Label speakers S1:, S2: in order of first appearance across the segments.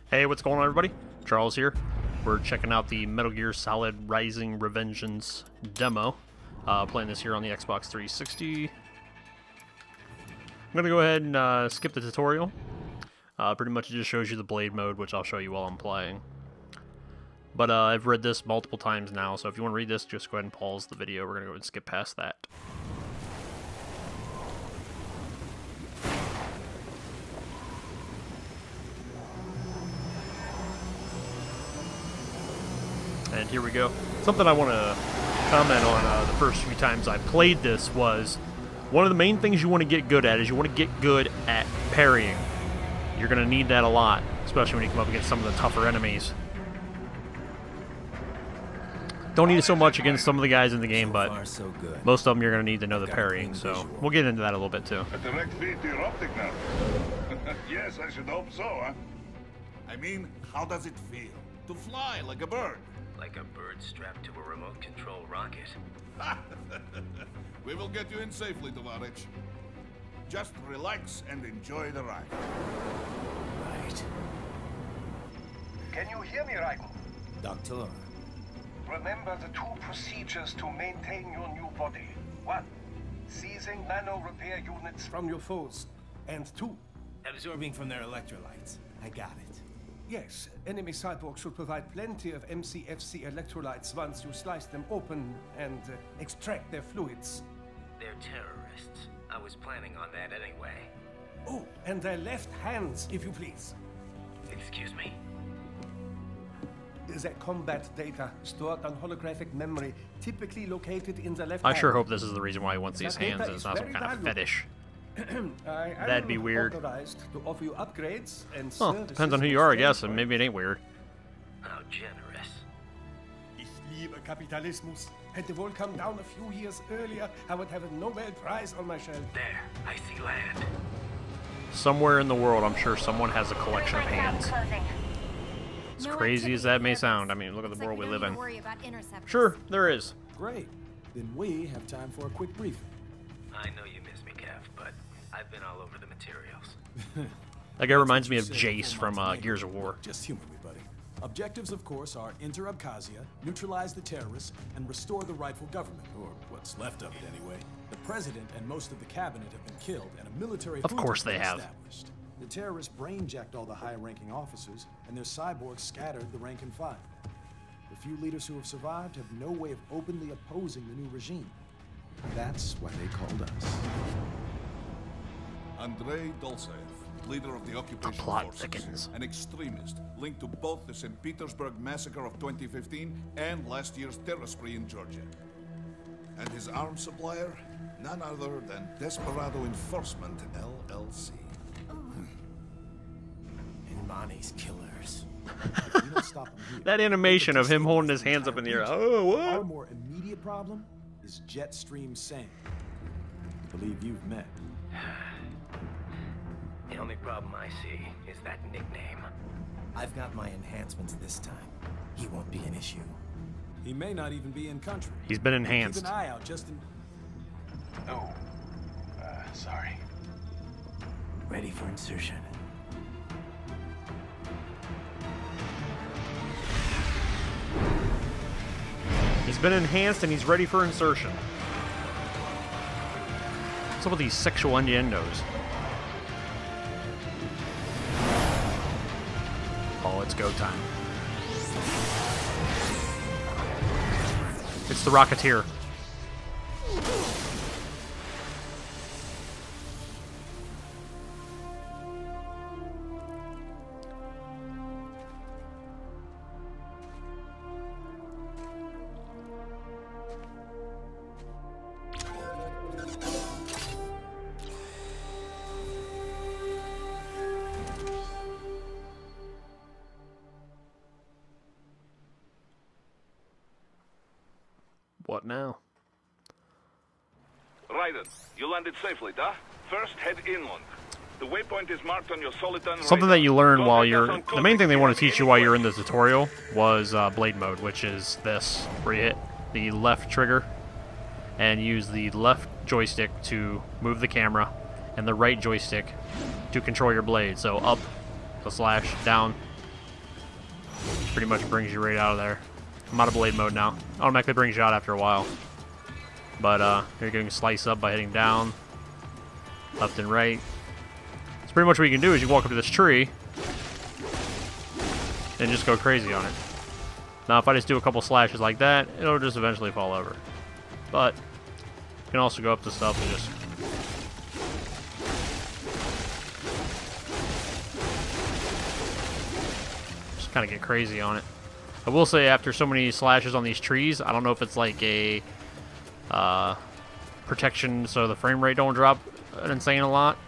S1: Hey, what's going on, everybody? Charles here. We're checking out the Metal Gear Solid Rising Revengeance demo. Playing this here on the Xbox 360. I'm going to go ahead and skip the tutorial. Pretty much it just shows you the blade mode, which I'll show you while I'm playing. But I've read this multiple times now, so if you want to read this, just go ahead and pause the video. We're going to go ahead and skip past that. And here we go. Something I want to comment on the first few times I played this was one of the main things you want to get good at is you want to get good at parrying. You're going to need that a lot, especially when you come up against some of the tougher enemies. Don't need it so much against some of the guys in the game, but most of them you're going to need to know the parrying, so we'll get into that a little bit too.
S2: A direct feed to your optic now. Yes, I should hope so, huh? I mean, how does it feel to fly like a bird?
S3: Like a bird strapped to a remote control rocket.
S2: We will get you in safely, Tovarich. Just relax and enjoy the ride.
S3: Right.
S4: Can you hear me, Raiko?
S3: Doctor.
S4: Remember the two procedures to maintain your new body. 1. Seizing nano repair units from your foes. And 2.
S3: Absorbing from their electrolytes. I got it.
S4: Yes, enemy cyborgs should provide plenty of MCFC electrolytes once you slice them open and extract their fluids.
S3: They're terrorists. I was planning on that anyway.
S4: Oh, and their left hands, if you please.
S3: Excuse me?
S4: Their combat data stored on holographic memory, typically located in the left
S1: I
S4: hand.
S1: sure hope this is the reason why he wants these hands, and it's not some kind of fetish. That'd be weird.
S4: Authorized to offer you upgrades and
S1: well, depends on who you are, I guess, and maybe it ain't weird.
S3: How generous.
S4: Ich liebe Kapitalismus. Had the world come down a few years earlier, I would have a Nobel Prize on my shelf.
S3: There, I see land.
S1: Somewhere in the world, I'm sure someone has a collection of hands. As crazy as that may sound, I mean, look at the world we live in. Sure, there is.
S5: Great. Then we have time for a quick briefing.
S3: I know you miss me, Kev, but I've been all over the materials.
S1: That guy reminds me of Jace from Gears of War.
S5: Just humor me, buddy. Objectives, of course, are enter Abkhazia, neutralize the terrorists, and restore the rightful government, or what's left of it anyway. The president and most of the cabinet have been killed, and a military
S1: Of course they have.
S5: established. The terrorists brain-jacked all the high-ranking officers, and their cyborgs scattered the rank and file. The few leaders who have survived have no way of openly opposing the new regime. That's why they called us.
S2: Andrei Dolzaev, leader of the occupation
S1: plot
S2: forces,
S1: thickens.
S2: an extremist linked to both the St. Petersburg massacre of 2015 and last year's terror spree in Georgia. And his arms supplier, none other than Desperado Enforcement, LLC.
S3: Money's killers.
S5: If we don't stop them here,
S1: That animation of him holding his hands up in the air. Oh,
S5: our
S1: what?
S5: more immediate problem is Jetstream Sam. I believe you've met.
S3: The only problem I see is that nickname. I've got my enhancements this time. He won't be an issue.
S5: He may not even be in country.
S1: He's been enhanced.
S5: Keep an eye out just in...
S4: Oh, sorry.
S3: Ready for insertion.
S1: He's been enhanced and he's ready for insertion. What's up with these sexual innuendos? Oh, it's go time. It's the Rocketeer. What now?
S2: Raiden, you landed safely, duh? First, head inland. The waypoint is marked on your Soliton
S1: Something that you learn while you're... The main thing they want to teach you while you're in the tutorial was blade mode, which is this, where you hit the left trigger and use the left joystick to move the camera and the right joystick to control your blade. So up to slash, down pretty much brings you right out of there. I'm out of blade mode now. Automatically brings you out after a while. But you're getting sliced up by hitting down, left and right. So pretty much what you can do is you walk up to this tree and just go crazy on it. Now if I just do a couple slashes like that, it'll just eventually fall over. But you can also go up to stuff and just kind of get crazy on it. I will say after so many slashes on these trees, I don't know if it's like a protection so the frame rate don't drop an insane amount,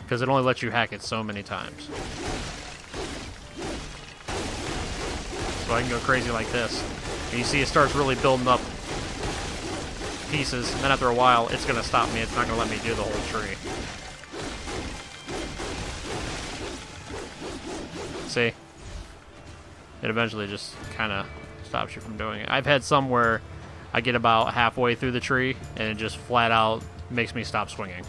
S1: because it only lets you hack it so many times. So I can go crazy like this. And you see it starts really building up pieces, and then after a while it's going to stop me. It's not going to let me do the whole tree. See? It eventually just kind of stops you from doing it. I've had some where I get about halfway through the tree and it just flat out makes me stop swinging.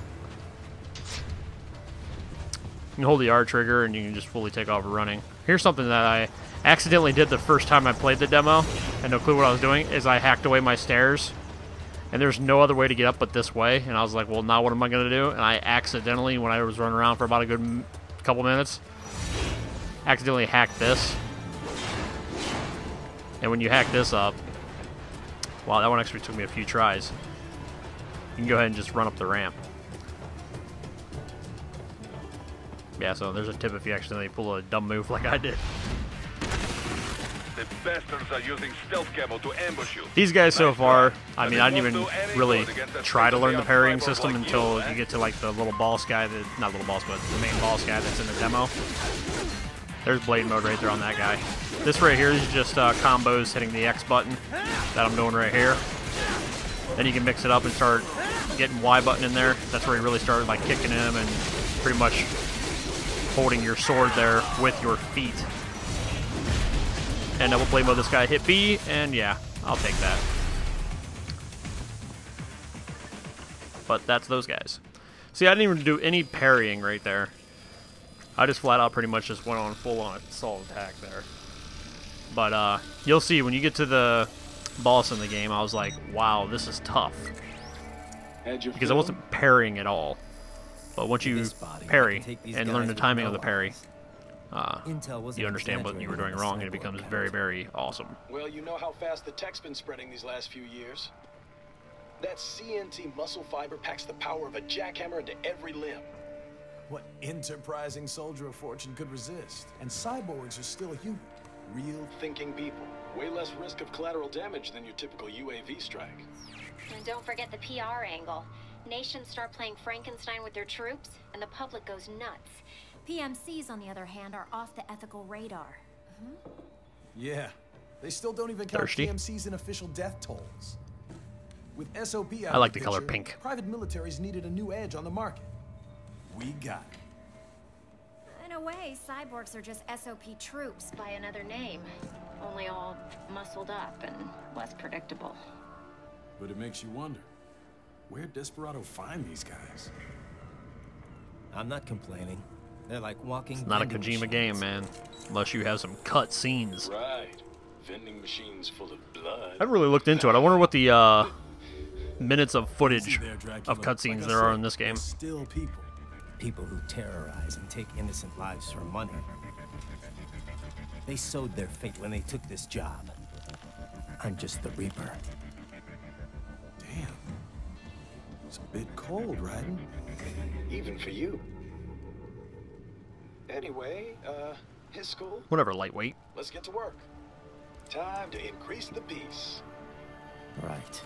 S1: You can hold the R trigger and you can just fully take off running. Here's something that I accidentally did the first time I played the demo, and no clue what I was doing, is I hacked away my stairs. And there's no other way to get up but this way. And I was like, well, now what am I going to do? And I accidentally, when I was running around for about a good couple minutes, accidentally hacked this. And when you hack this up, wow, that one actually took me a few tries. You can go ahead and just run up the ramp. Yeah, so there's a tip if you accidentally pull a dumb move like I did.
S6: The bastards are using stealth camo to ambush you.
S1: These guys so far, I mean, I didn't even really try to learn the parrying system until you get to like the little boss guy, not little boss, but the main boss guy that's in the demo. There's blade mode right there on that guy. This right here is just combos hitting the X button that I'm doing right here. Then you can mix it up and start getting Y button in there. That's where you really start like kicking him and pretty much holding your sword there with your feet. And double blade mode this guy, hit B, and yeah, I'll take that. But that's those guys. See, I didn't even do any parrying right there. I just flat out pretty much just went on full on assault attack there. But you'll see when you get to the boss in the game, I was like, wow, this is tough. Because I wasn't parrying at all. But once you parry and learn the timing of the parry, you understand what you were doing wrong, and it becomes very, very awesome.
S7: Well, you know how fast the tech's been spreading these last few years. That CNT muscle fiber packs the power of a jackhammer into every limb.
S5: What enterprising soldier of fortune could resist? And cyborgs are still human. Real
S7: thinking people. Way less risk of collateral damage than your typical UAV strike.
S8: And don't forget the PR angle. Nations start playing Frankenstein with their troops, and the public goes nuts. PMCs, on the other hand, are off the ethical radar.
S5: Yeah, they still don't even count
S1: Thirsty?
S5: PMCs in official death tolls. With SOP out
S1: I like
S5: of
S1: the color
S5: picture,
S1: pink.
S5: Private militaries needed a new edge on the market. We got it.
S8: In a way, cyborgs are just SOP troops by another name. Only all muscled up and less predictable.
S5: But it makes you wonder, where'd Desperado find these guys?
S3: I'm not complaining. They're like walking.
S1: It's not a
S3: vending
S1: Kojima
S3: machines.
S1: game, man. Unless you have some cut scenes.
S7: Right. Vending machines full of blood.
S1: I haven't really looked into it. I wonder what the minutes of footage
S5: See there, Dracula.
S1: of cutscenes
S5: Like I
S1: there are
S5: said,
S1: in this game.
S5: they're still people.
S3: People who terrorize and take innocent lives for money. They sowed their fate when they took this job. I'm just the Reaper.
S5: Damn. It's a bit cold, Raiden.
S7: Even for you. Anyway, his school.
S1: Whatever, lightweight.
S7: Let's get to work. Time to increase the peace.
S3: Right.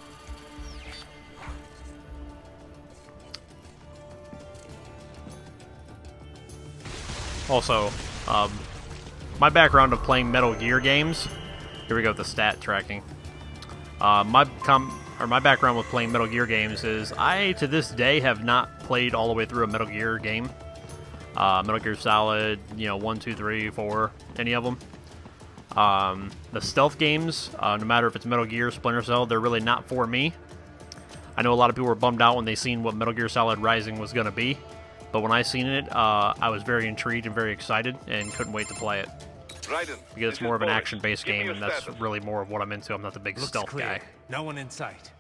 S1: Also, my background of playing Metal Gear games. Here we go with the stat tracking. My background with playing Metal Gear games is I, to this day, have not played all the way through a Metal Gear game. Metal Gear Solid, 1, 2, 3, 4, any of them. The stealth games, no matter if it's Metal Gear, Splinter Cell, they're really not for me. I know a lot of people were bummed out when they seen what Metal Gear Solid Rising was going to be. But when I seen it, I was very intrigued and very excited and couldn't wait to play it. Because it's more of an action-based game, and that's really more of what I'm into. I'm not the big stealth guy.
S3: No one in sight.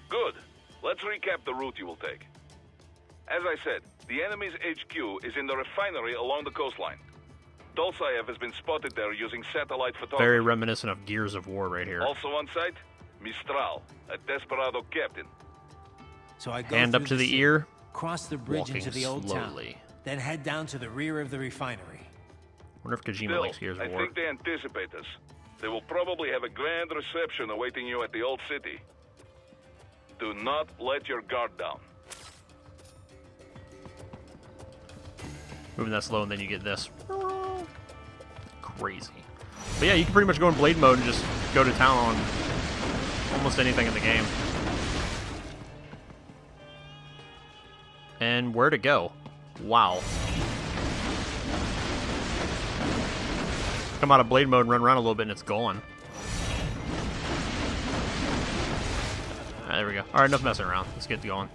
S6: Good. Let's recap the route you will take. As I said, the enemy's HQ is in the refinery along the coastline. Dolsaev has been spotted there using satellite photography.
S1: Very reminiscent of Gears of War right here.
S6: Also on site, Mistral, a desperado captain.
S3: So I go
S1: Hand up to the ear,
S3: cross the bridge into the old
S1: slowly.
S3: town, then head down to the rear of the refinery.
S1: Wonder if Kojima
S6: Bill,
S1: likes Gears of
S6: I
S1: War.
S6: think they anticipate us. They will probably have a grand reception awaiting you at the old city. Do not let your guard down.
S1: Moving that slow, and then you get this. Crazy. But yeah, you can pretty much go in Blade mode and just go to town on almost anything in the game. And where to go? Wow. Come out of Blade mode and run around a little bit, and it's gone. There we go. Alright, enough messing around. Let's get going.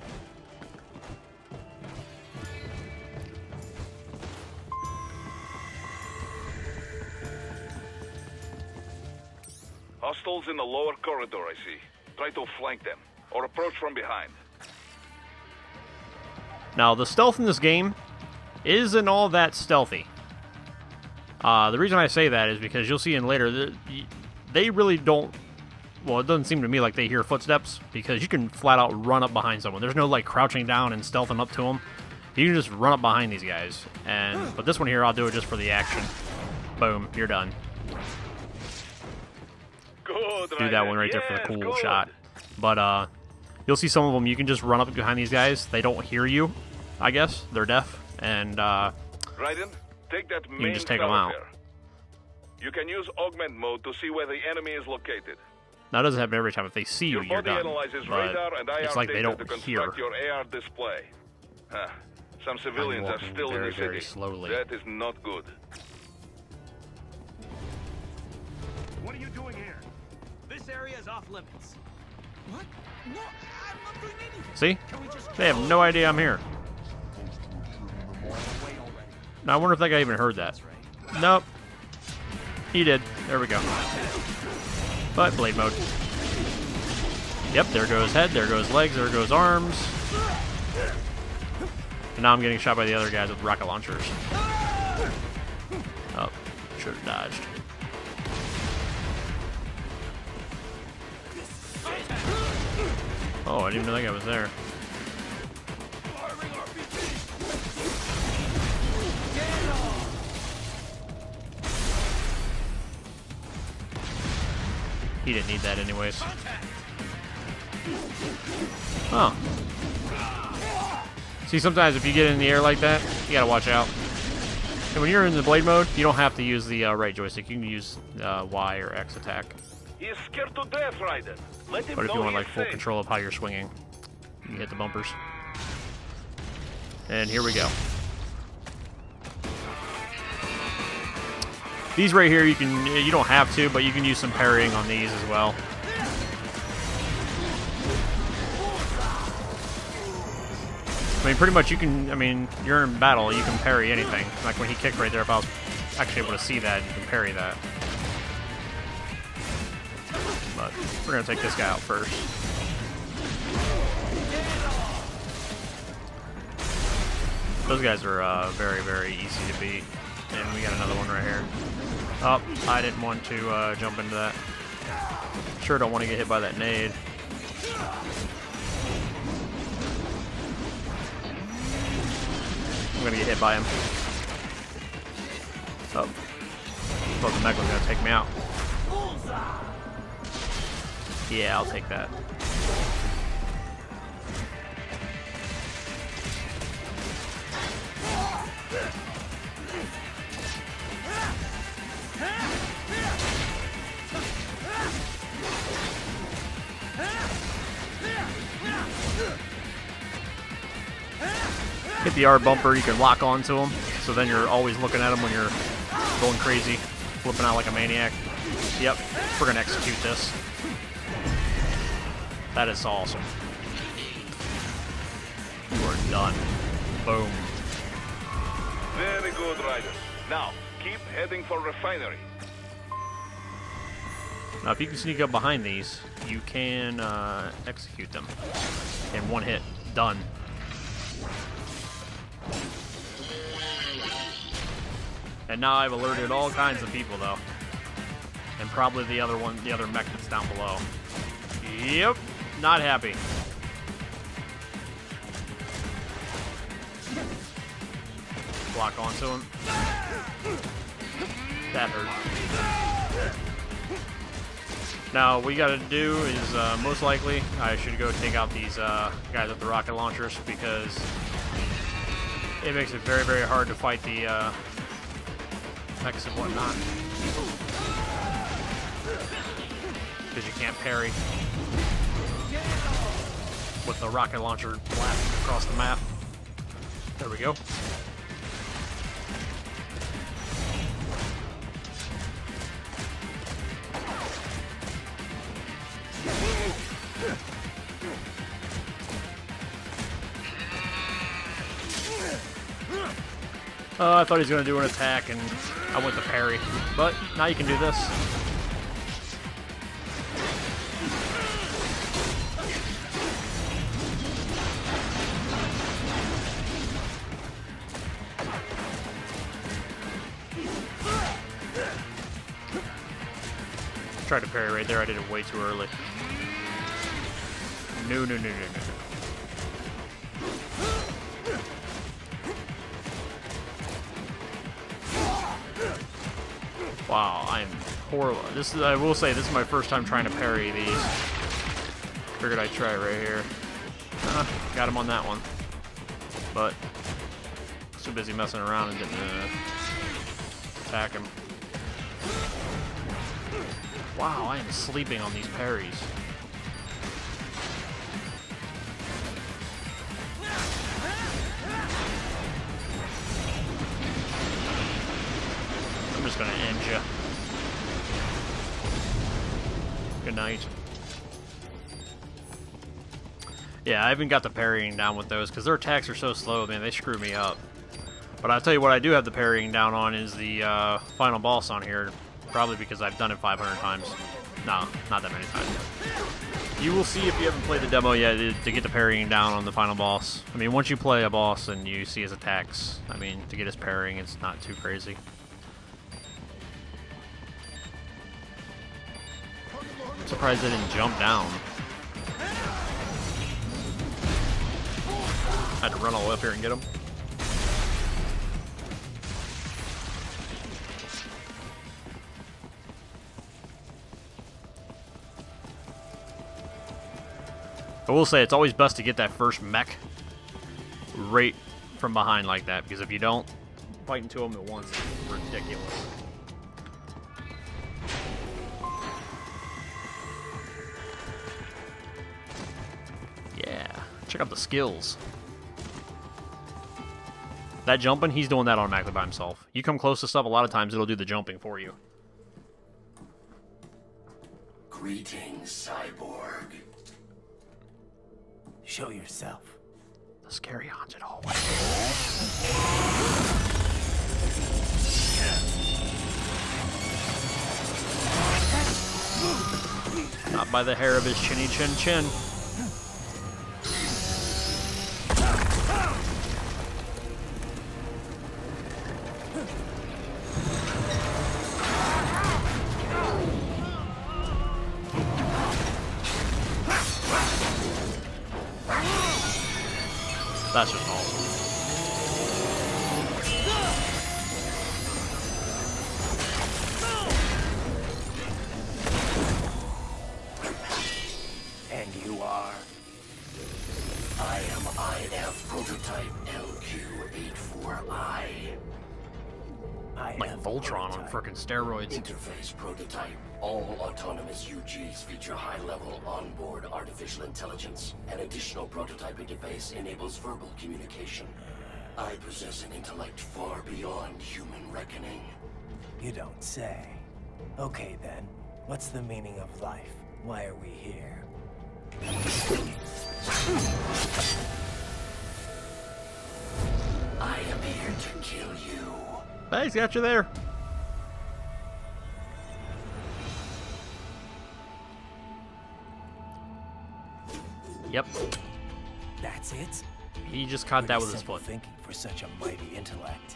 S6: Hostiles in the lower corridor, I see. Try to flank them, or approach from behind.
S1: Now, the stealth in this game isn't all that stealthy. The reason I say that is because you'll see in later, they really don't... Well, it doesn't seem to me like they hear footsteps, because you can flat out run up behind someone. There's no, like, crouching down and stealthing up to them. You can just run up behind these guys. But this one here, I'll do it just for the action. Boom, you're done.
S6: Good,
S1: Do that one right there for the cool shot. But, you'll see some of them, you can just run up behind these guys. They don't hear you, I guess. They're deaf. And,
S6: Raiden, take that main
S1: you can just take them out.
S6: You can use augment mode to see where the enemy is located.
S1: Now, it doesn't happen every time. If they see you,
S6: Your
S1: you're
S6: body
S1: done.
S6: analyzes
S1: But
S6: radar and IR
S1: it's like they
S6: data
S1: don't
S6: to
S1: hear.
S6: construct your AR display. Huh. Some civilians are
S1: walking
S6: still in
S1: very,
S6: the city.
S1: very slowly.
S6: That is not good.
S9: What are you doing here? This area is off limits. What? No, I'm not doing anything.
S1: See? They have no idea I'm here. Now, I wonder if that guy even heard that. Nope. He did. There we go. But Blade mode. Yep, there goes head, there goes legs, there goes arms. And now I'm getting shot by the other guys with rocket launchers. Oh, should have dodged. Oh, I didn't even know that guy was there. He didn't need that anyways. Oh. See, sometimes if you get in the air like that, you gotta watch out. And when you're in the blade mode, you don't have to use the right joystick. You can use Y or X attack.
S6: He is scared to death, Raiden. Let him
S1: But if
S6: know
S1: you want
S6: he
S1: like
S6: is
S1: full
S6: safe.
S1: control of how you're swinging, you can hit the bumpers. And here we go. These right here, you don't have to, but you can use some parrying on these as well. I mean, pretty much you can, I mean, you're in battle, you can parry anything. Like when he kicked right there, if I was actually able to see that, you can parry that. But we're going to take this guy out first. Those guys are very, very easy to beat. And we got another one right here. Oh, I didn't want to jump into that. Sure don't want to get hit by that nade. I'm gonna get hit by him. Oh. Thought the mech was gonna take me out. Yeah, I'll take that. Hit the R bumper, you can lock onto them, so then you're always looking at them when you're going crazy, flipping out like a maniac. Yep, we're gonna execute this. That is awesome. You are done. Boom.
S6: Very good, Raiden. Now, Keep heading for refinery.
S1: Now, if you can sneak up behind these, you can execute them in one hit. Done. And now I've alerted all kinds of people, though, and probably the other mech that's down below. Yep, not happy. Block onto him. That hurt. Now, what you gotta do is, most likely, I should go take out these guys with the rocket launchers, because it makes it very, very hard to fight the mechs and whatnot. Because you can't parry with the rocket launcher blasting across the map. There we go. I thought he was going to do an attack, and I went to parry. But now you can do this. Tried to parry right there. I did it way too early. No, no, no, no, no. Wow, I'm horrible. I will say, this is my first time trying to parry these. Figured I'd try it right here. Got him on that one. But, too busy messing around and didn't attack him. Wow, I am sleeping on these parries. I'm just gonna end you. Good night. Yeah, I haven't got the parrying down with those because their attacks are so slow, man. They screw me up. But I'll tell you what I do have the parrying down on is the final boss on here. Probably because I've done it 500 times. No, not that many times. You will see if you haven't played the demo yet to get the parrying down on the final boss. I mean, once you play a boss and you see his attacks, I mean, to get his parrying, it's not too crazy. I'm surprised I didn't jump down. I had to run all the way up here and get him. I will say it's always best to get that first mech right from behind like that, because if you don't, fighting to them at once is ridiculous. Yeah, check out the skills. That jumping, he's doing that automatically by himself. You come close to stuff, a lot of times it'll do the jumping for you.
S3: Greetings, cyborg. Show yourself.
S1: The scary haunted hallway. Not by the hair of his chinny chin chin. That's just awesome.
S3: And you are? I am IF prototype LQ84I.
S1: Like Voltron on frickin' steroids.
S3: Interface prototype. All autonomous UGs feature high-level onboard artificial intelligence. An additional prototype interface enables verbal communication. I possess an intellect far beyond human reckoning.
S10: You don't say. Okay then, what's the meaning of life? Why are we here?
S3: I am here to kill you.
S1: Hey, he's got you there. Yep.
S10: That's it?
S1: He just caught that with his
S10: Simple
S1: foot.
S10: thinking for such a mighty intellect.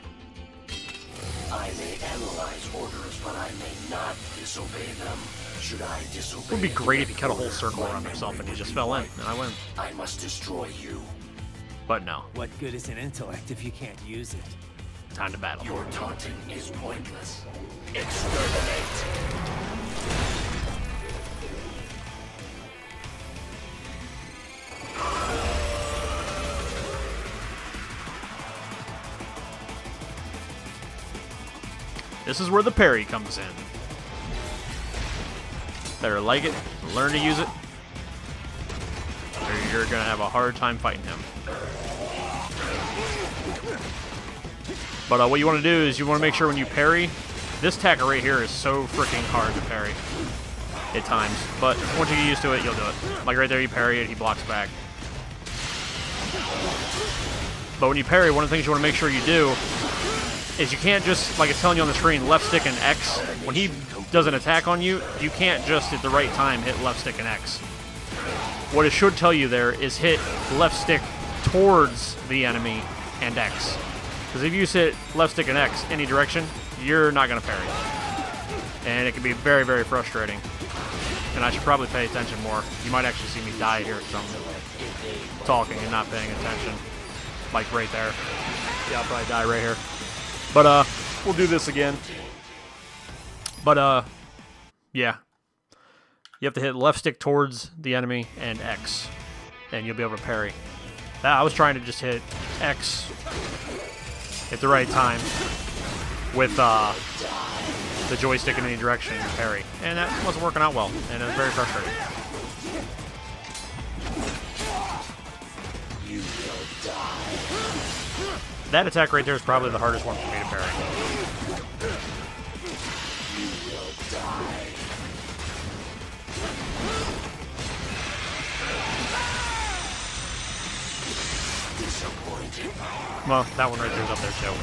S3: I may analyze orders, but I may not disobey them. Should I disobey?
S1: It would be great if he cut a whole circle around himself and he just fell in, and I win.
S3: I must destroy you.
S1: But no.
S10: What good is an intellect if you can't use it?
S1: Time to battle.
S3: Your taunting is pointless. Exterminate.
S1: This is where the parry comes in. Better like it, learn to use it, or you're gonna have a hard time fighting him. But what you want to do is you want to make sure when you parry, this attacker right here is so freaking hard to parry at times. But once you get used to it, you'll do it. Like right there, you parry it, he blocks back. But when you parry, one of the things you want to make sure you do is you can't just, like it's telling you on the screen, left stick and X. When he does an attack on you, you can't just at the right time hit left stick and X. What it should tell you there is hit left stick towards the enemy and X. Because if you hit left stick and X any direction, you're not going to parry. And it can be very, very frustrating. And I should probably pay attention more. You might actually see me die here because I'm talking and not paying attention. Like right there. Yeah, I'll probably die right here. But, we'll do this again. But, yeah. You have to hit left stick towards the enemy and X. And you'll be able to parry. I was trying to just hit X at the right time with, the joystick in any direction and parry. And that wasn't working out well. And it was very frustrating.
S3: You will die.
S1: That attack right there is probably the hardest one for me to parry.
S3: You will die. Disappointed.
S1: Well, that one right there is up there too.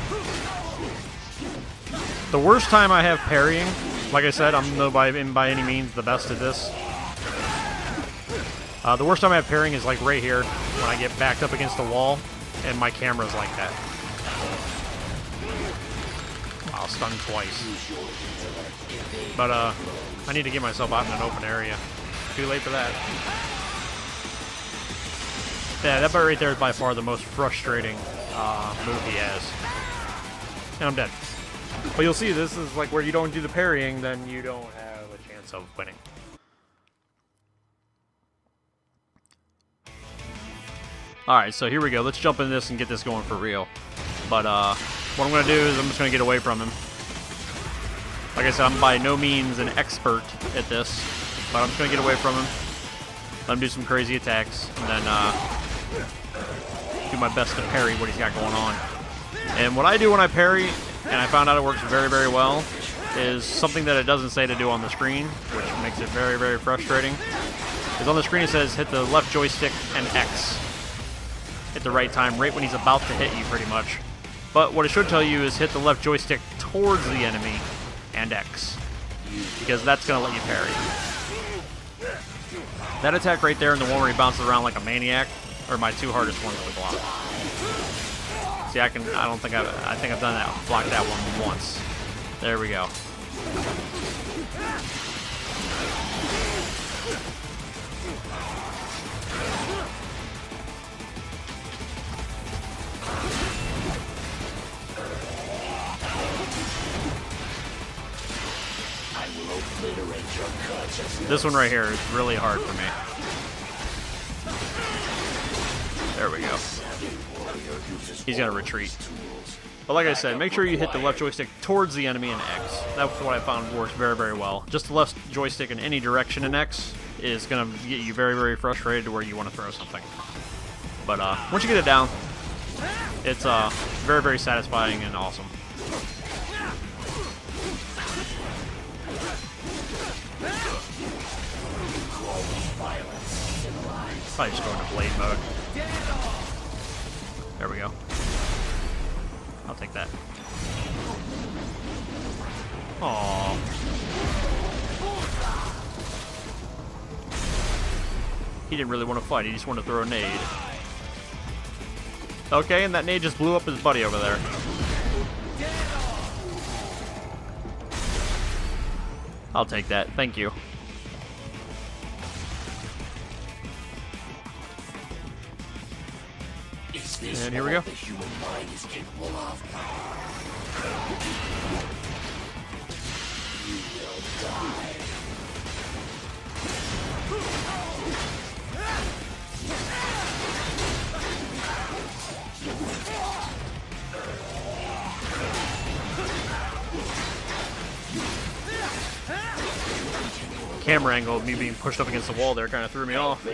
S1: The worst time I have parrying, like I said, I'm no by any means the best at this. The worst time I have parrying is like right here, when I get backed up against the wall, and my camera's like that. Wow, stunned twice. But, I need to get myself out in an open area. Too late for that. Yeah, that part right there is by far the most frustrating move he has. And I'm dead. But you'll see, this is like where you don't do the parrying, then you don't have a chance of winning. Alright, so here we go. Let's jump into this and get this going for real. But what I'm going to do is I'm just going to get away from him. Like I said, I'm by no means an expert at this, but I'm just going to get away from him. Let him do some crazy attacks, and then do my best to parry what he's got going on. And what I do when I parry, and I found out it works very, very well, is something that it doesn't say to do on the screen, which makes it very, very frustrating. Is on the screen it says hit the left joystick and X at the right time, right when he's about to hit you pretty much. But what it should tell you is hit the left joystick towards the enemy and X, because that's going to let you parry. That attack right there and the one where he bounces around like a maniac are my two hardest ones to block. See, I think I've done that, blocked that one once. There we go. This one right here is really hard for me. There we go. He's gonna retreat. But like I said, make sure you hit the left joystick towards the enemy in X. That's what I found works very, very well. Just the left joystick in any direction in X is gonna get you very, very frustrated to where you want to throw something. But once you get it down, it's very, very satisfying and awesome. Probably just go into blade mode. There we go. I'll take that. Aww. He didn't really want to fight. He just wanted to throw a nade. Okay, and that nade just blew up his buddy over there. I'll take that. Thank you. And here we go.
S3: The human mind is capable of. You will die.
S1: Camera angle of me being pushed up against the wall there kind of threw me off.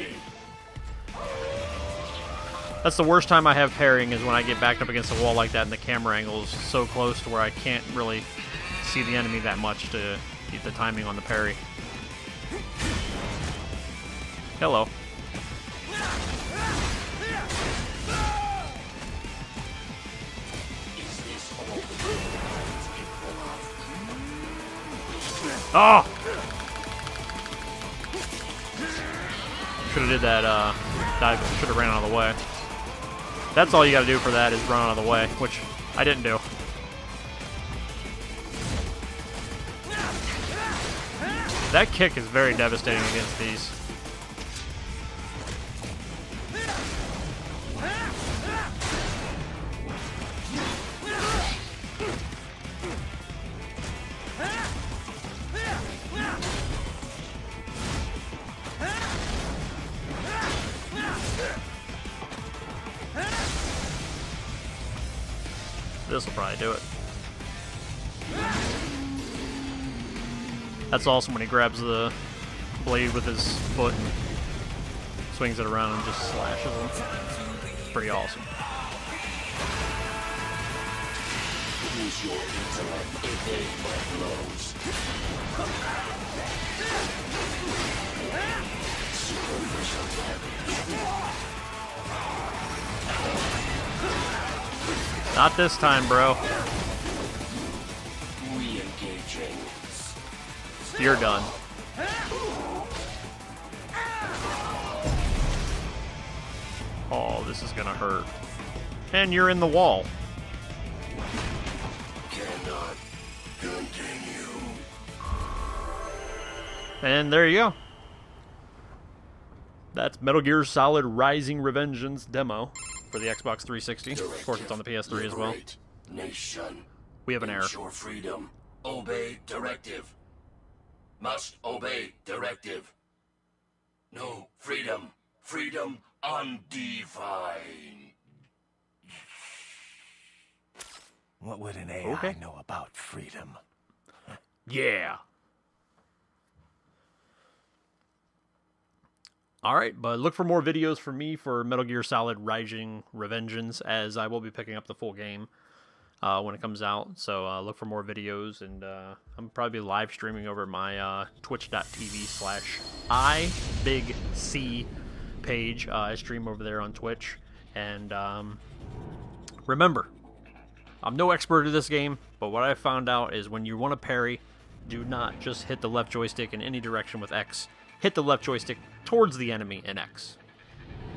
S1: That's the worst time I have parrying, is when I get backed up against the wall like that and the camera angle is so close to where I can't really see the enemy that much to keep the timing on the parry. Hello. Oh! Should have did that, dive. Should have ran out of the way. That's all you gotta do for that, is run out of the way, which I didn't do. That kick is very devastating against these. This will probably do it. That's awesome when he grabs the blade with his foot and swings it around and just slashes him. Pretty awesome.
S3: Use your intellect, evade my blows. Superficial damage.
S1: Not this time, bro.
S3: Re-engaging.
S1: You're done. Oh, this is gonna hurt. And you're in the wall.
S3: Cannot continue.
S1: And there you go. That's Metal Gear Solid Rising Revengeance demo for the Xbox 360. Of course, it's on the PS3 as well.
S3: Nation.
S1: We have an error.
S3: Ensure freedom. Obey directive. Must obey directive. No freedom. Freedom undefined.
S10: What would an AI know about freedom?
S1: Yeah. Alright, but look for more videos from me for Metal Gear Solid Rising Revengeance, as I will be picking up the full game when it comes out. So look for more videos, and I'm probably live streaming over my twitch.tv/ibigc page. I stream over there on Twitch. And remember, I'm no expert at this game, but what I found out is when you want to parry, do not just hit the left joystick in any direction with X. Hit the left joystick towards the enemy in X,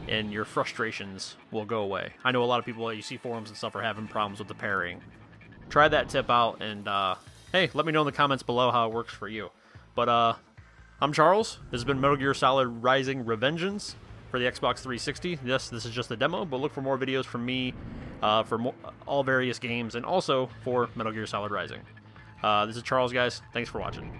S1: and your frustrations will go away. I know a lot of people, you see forums and stuff, are having problems with the parrying. Try that tip out, and hey, let me know in the comments below how it works for you. But I'm Charles. This has been Metal Gear Solid Rising Revengeance for the Xbox 360. Yes, this is just a demo, but look for more videos from me for all various games, and also for Metal Gear Solid Rising. This is Charles, guys. Thanks for watching.